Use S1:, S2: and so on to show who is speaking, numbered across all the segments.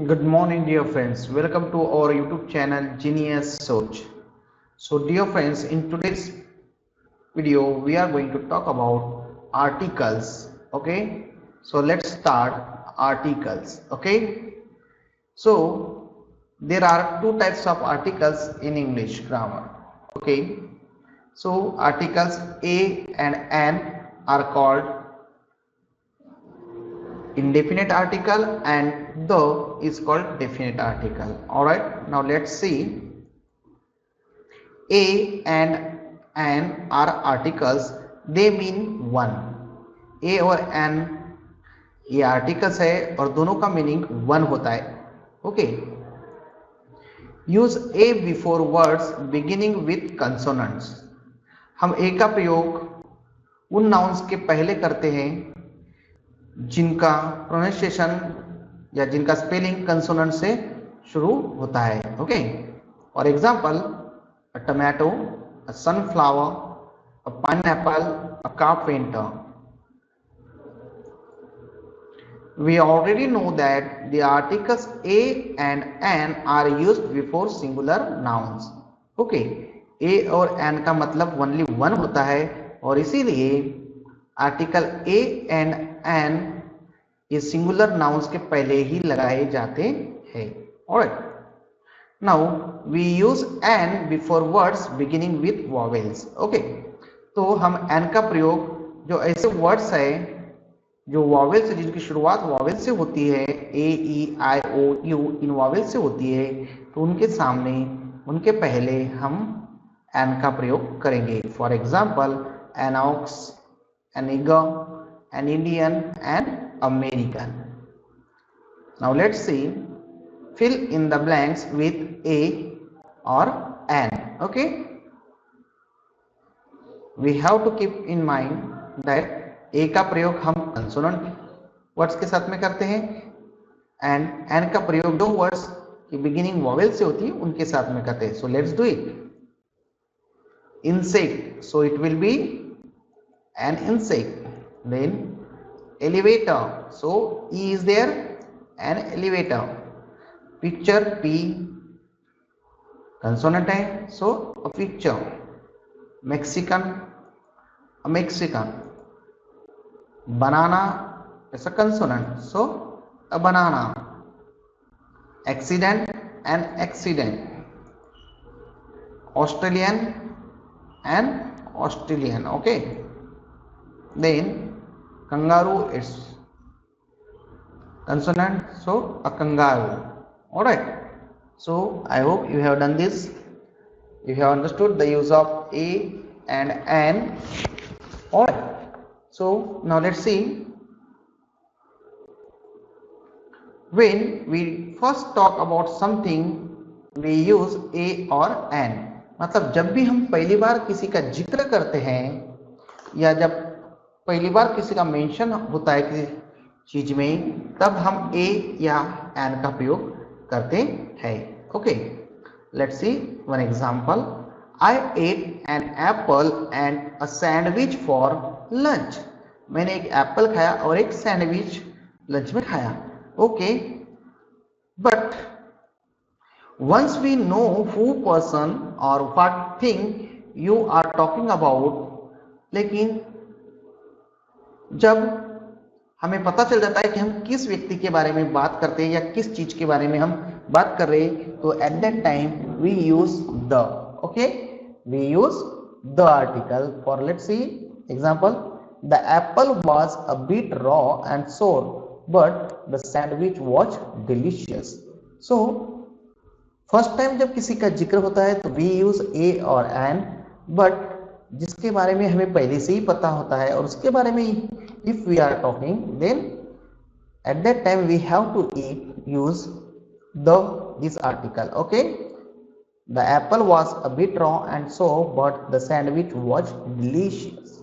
S1: Good morning, dear friends. Welcome to our YouTube channel Genius Search. So, dear friends, in today's video, we are going to talk about articles. Okay, so let's start articles. Okay, so there are two types of articles in English grammar. Okay, so articles a and an are called indefinite article and the is called definite article. All right, now let's see. A and an are articles, they mean one. A और an ये articles है और दोनों का meaning one होता है. Okay, use A before words beginning with consonants. हम ए का प्रयोग उन नाउन्स के पहले करते हैं जिनका प्रोनाउंसिएशन या जिनका स्पेलिंग कंसोनेंट से शुरू होता है. Okay, for example a tomato, a sunflower, a pineapple, a carpenter. We already know that the articles a and an are used before singular nouns. Okay, a और an का मतलब only one होता है और इसीलिए आर्टिकल a and an ये singular nouns के पहले ही लगाए जाते हैं. Alright, now we use an before words beginning with vowels. Okay, तो हम an का प्रयोग जो ऐसे वर्ड्स है जो वॉवेल से, जिनकी शुरुआत वॉवेल से होती है, ए ई आई ओ यू इन वॉवेल से होती है, तो उनके सामने उनके पहले हम an का प्रयोग करेंगे. For example an ox, an eagle, an Indian and American. Now let's see. Fill in the blanks with a or an. Okay, we have to keep in mind that a का प्रयोग हम consonant words के साथ में करते हैं and N का प्रयोग दो वर्ड्स की बिगिनिंग वॉवेल से होती है उनके साथ में करते हैं. So let's do it. Insect, so it will be an insect. Then elevator, so E is there, an elevator. Picture P consonant है, so a picture. Mexican, a Mexican. Banana is a consonant, so a banana. Accident, an accident. Australian and Australian. Okay, then kangaroo it's consonant, so a kangaroo. All right, so I hope you have done this, you have understood the use of a and an. All right, so now let's see. When we first talk about something we use a or an. मतलब जब भी हम पहली बार किसी का जिक्र करते हैं या जब पहली बार किसी का मेंशन होता है किसी चीज में, तब हम ए या एन का प्रयोग करते हैं. Okay, let's see one example. I ate an apple and a sandwich for lunch. मैंने एक एप्पल खाया और एक सैंडविच लंच में खाया. Okay, but once we know who person और what thing you are talking about, लेकिन जब हमें पता चल जाता है कि हम किस व्यक्ति के बारे में बात करते हैं या किस चीज के बारे में हम बात कर रहे हैं, तो at that time we use the. Okay, we use the article. For let's see example. The apple was a bit raw and sour but the sandwich was delicious. So first time जब किसी का जिक्र होता है तो we use ए और N, but जिसके बारे में हमें पहले से ही पता होता है और उसके बारे में if we are talking, then at that time we have to use this article. Okay, the apple was a bit raw and so but the sandwich was delicious.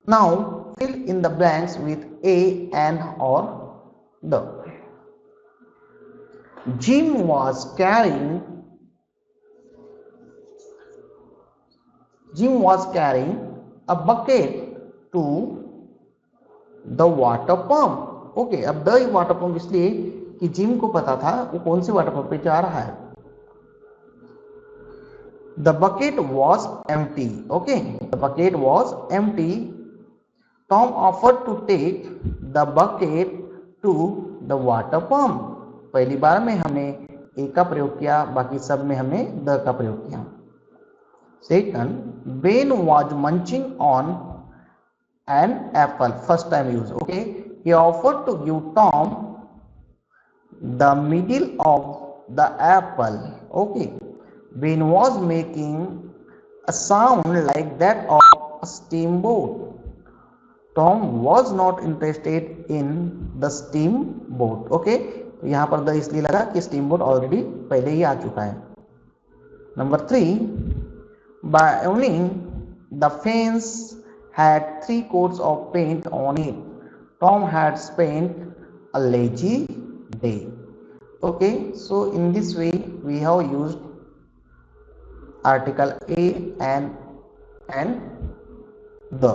S1: Now fill in the blanks with a, an or the. Jim was carrying a bucket to the water pump. Okay, अब the water pump इसलिए कि gym को पता था वो कौन से waterfall पे जा रहा है। The bucket was empty, okay, the bucket was empty. Tom offered to take the bucket to the water pump. पहली बार में हमने ए का प्रयोग किया, बाकी सब में हमने द का प्रयोग किया। Second, Ben was munching on an apple, first time use, okay, he offered to give Tom the middle of the apple, okay. Ben was making a sound like that of a steamboat. Tom was not interested in the steamboat, okay, तो यहाँ पर the इसलिए लगा कि steamboat already पहले ही आ चुका है। Number 3, by evening the fence had 3 coats of paint on it. Tom had spent a lazy day. Okay, so in this way we have used article a and the.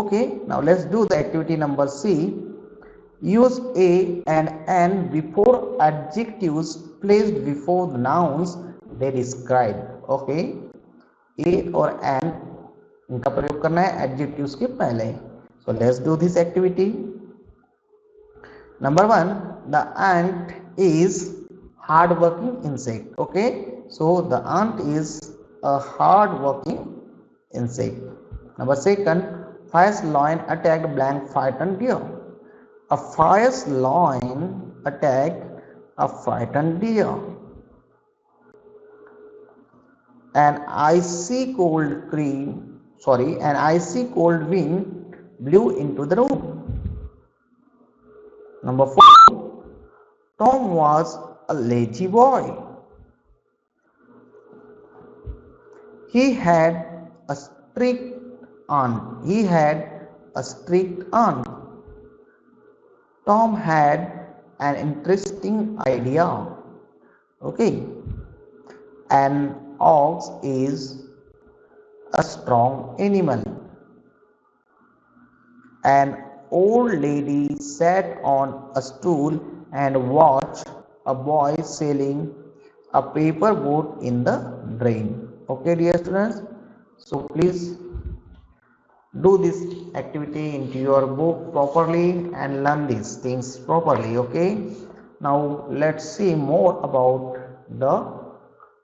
S1: Okay, now let's do the activity number C. Use a and an before adjectives placed before the nouns they describe. Okay, a और an इनका प्रयोग करना है adjectives के पहले। सो let's do this activity. Number 1, the ant is hard working insect, okay, so the ant is a hard working insect. Number 2, fierce lion attacked blank frightened deer. A fierce lion attacked a frightened deer. An icy cold wind blew into the room. Number 4, Tom was a lazy boy. He had a strict aunt. Tom had an interesting idea. Okay. An ox is a strong animal. An old lady sat on a stool and watched a boy sailing a paper boat in the drain. Okay, dear students, so please do this activity into your book properly and learn these things properly. Okay, now let's see more about the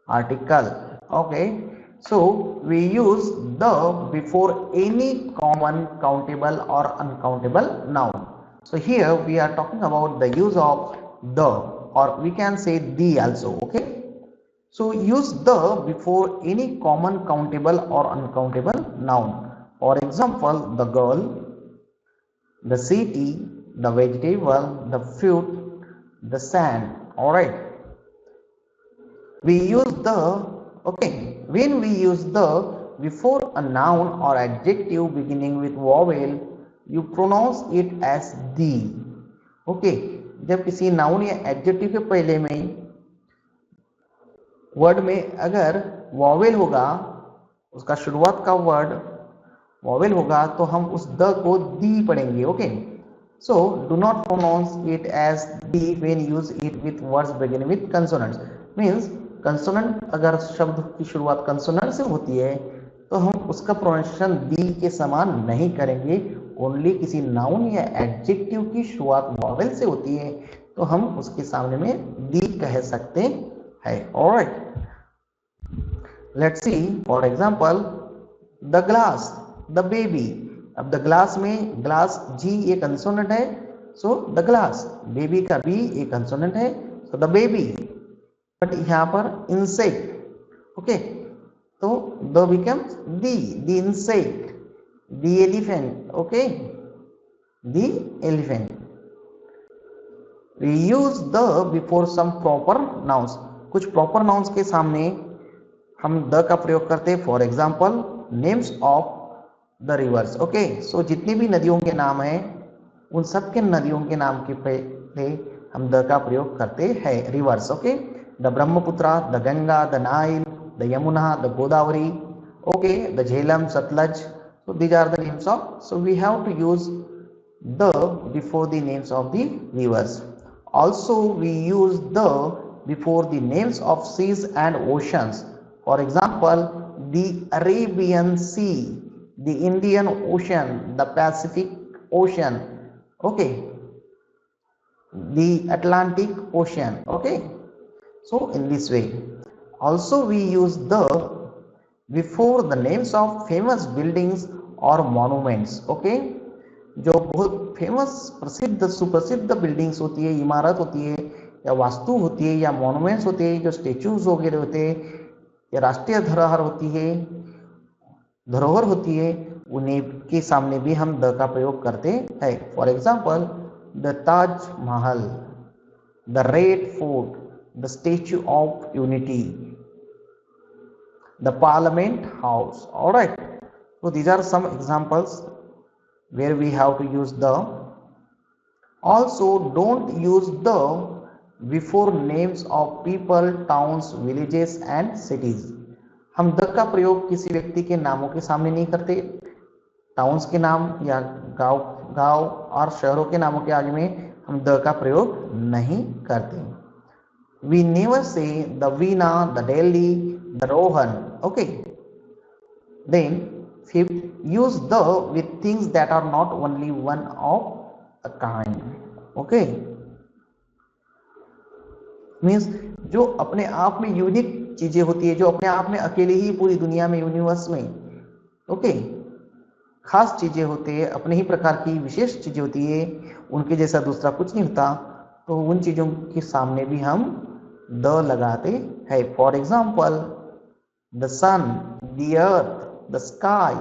S1: article. Okay, so we use the before any common countable or uncountable noun. So here we are talking about the use of the, or we can say the also. Okay, so use the before any common countable or uncountable noun. For example, the girl, the city, the vegetable, the fruit, the sand. All right, we use the, okay, when we use the before a noun or adjective beginning with vowel, you pronounce it as the. Okay, जब किसी noun या adjective के पहले में word में अगर vowel होगा, उसका शुरुआत का वर्ड वॉवेल होगा, तो हम उस द को दी पढ़ेंगे। Okay, so do not pronounce it as the when use it with words beginning with consonants. Means consonant, अगर शब्द की शुरुआत कंसोनेंट से होती है तो हम उसका प्रोनाउंसिएशन दी के समान नहीं करेंगे। ओनली किसी नाउन या एडजेक्टिव की शुरुआत वॉवेल से होती है तो हम उसके सामने में दी कह सकते हैं। Alright, let's see for example the glass, the baby. अब द ग्लास में ग्लास जी एक कंसोनेंट है, सो द ग्लास। बेबी का बी एक कंसोनेंट है, सो द बेबी। बट यहाँ पर इंसेक्ट, ओके, तो the becomes the insect, the elephant. Okay, the elephant. We use the before some proper nouns. कुछ proper nouns के सामने हम द का प्रयोग करते हैं। For example, names of the reverse. Okay, सो जितनी भी नदियों के नाम हैं उन सब के नदियों के नाम के पहले हम द का प्रयोग करते हैं, reverse. Okay, the Brahmaputra, the Ganga, the Nile, the Yamuna, the Godavari, okay, the Jhelum, Sutlej. So these are the names of, so we have to use the before the names of the rivers. Also, we use the before the names of seas and oceans. For example, the Arabian Sea, the Indian Ocean, the Pacific Ocean, okay, the Atlantic Ocean, okay. So in this way, also we use the before the names of famous buildings or monuments, okay. जो बहुत famous प्रसिद्ध सुप्रसिद्ध buildings होती है, इमारत होती है, या वास्तु होती है, या मॉन्यूमेंट्स होते हैं, जो स्टेच्यूज वगैरह होते हैं, या राष्ट्रीय धरोहर होती है, उन्हें के सामने भी हम द का प्रयोग करते हैं. For example, the Taj Mahal, the red fort, the Statue of Unity, the Parliament House. All right. So these are some examples where we have to use the. Also, don't use the before names of people, towns, villages and cities. हम the का प्रयोग किसी व्यक्ति के नामों के सामने नहीं करते. टाउन्स के नाम या गांव और शहरों के नामों के आगे में हम द का प्रयोग नहीं करते. We never say the Veena, the Delhi, the Rohan. Okay. Then fifth, use the with things that are not only one of a kind. Okay. Means जो अपने आप में यूनिक चीजें होती है, जो अपने आप में अकेले ही पूरी दुनिया में, यूनिवर्स में, ओके, खास चीजें होती है, अपने ही प्रकार की विशेष चीजें होती है, उनके जैसा दूसरा कुछ नहीं होता, तो उन चीजों के सामने भी हम द लगाते हैं. For example, the sun, the earth, the sky,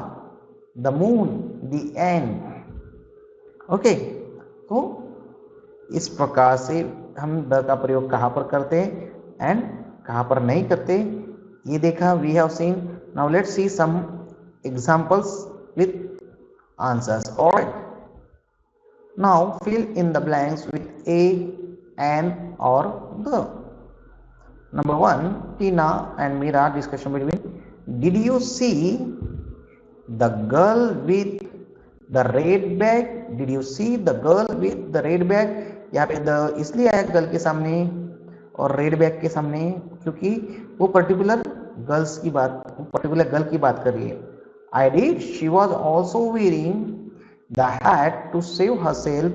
S1: the moon, the end. Okay. तो इस प्रकार से हम द का प्रयोग कहाँ पर करते हैं एंड कहाँ पर नहीं करते, ये देखा. We have seen. Now let's see some examples with answers. Alright. Now fill in the blanks with a, an और the. Number 1, Tina and Mira discussion between. Did you see the girl with the red bag? Did you see the girl with the red bag? यहाँ पे the इसलिए आया girl के सामने और red bag के सामने क्योंकि वो पर्टिकुलर गर्ल की बात कर रही है. I did. She was also wearing the hat to save herself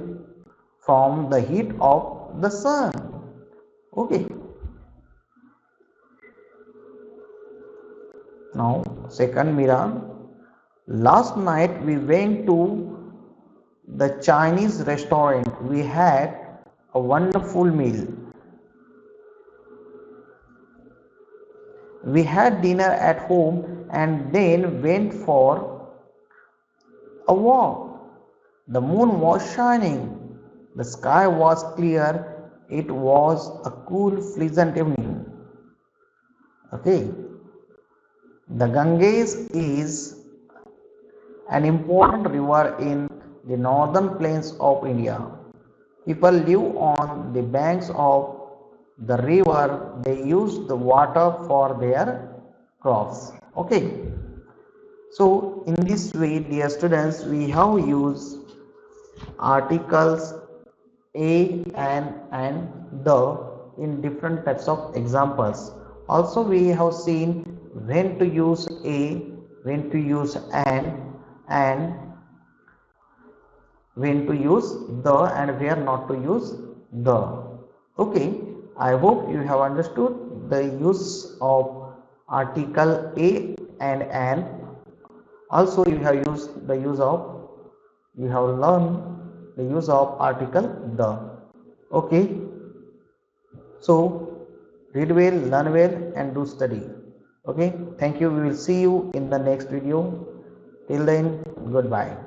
S1: from the heat of the sun. Okay. Now, second, Mira. Last night we went to the Chinese restaurant. We had a wonderful meal. We had dinner at home and then went for a walk. The moon was shining. The sky was clear. It was a cool, pleasant evening. Okay. The Ganges is an important river in the northern plains of India. People live on the banks of the river. They use the water for their crops. Okay. So in this way, dear students, we have used articles a, an, and the in different types of examples. Also, we have seen when to use a, when to use an, and when to use the, and where not to use the. Okay, I hope you have understood the use of article a and an. Also, you have learned the use of article the. Okay, so read well, learn well, and do study. Okay, thank you. We will see you in the next video. Till then, goodbye.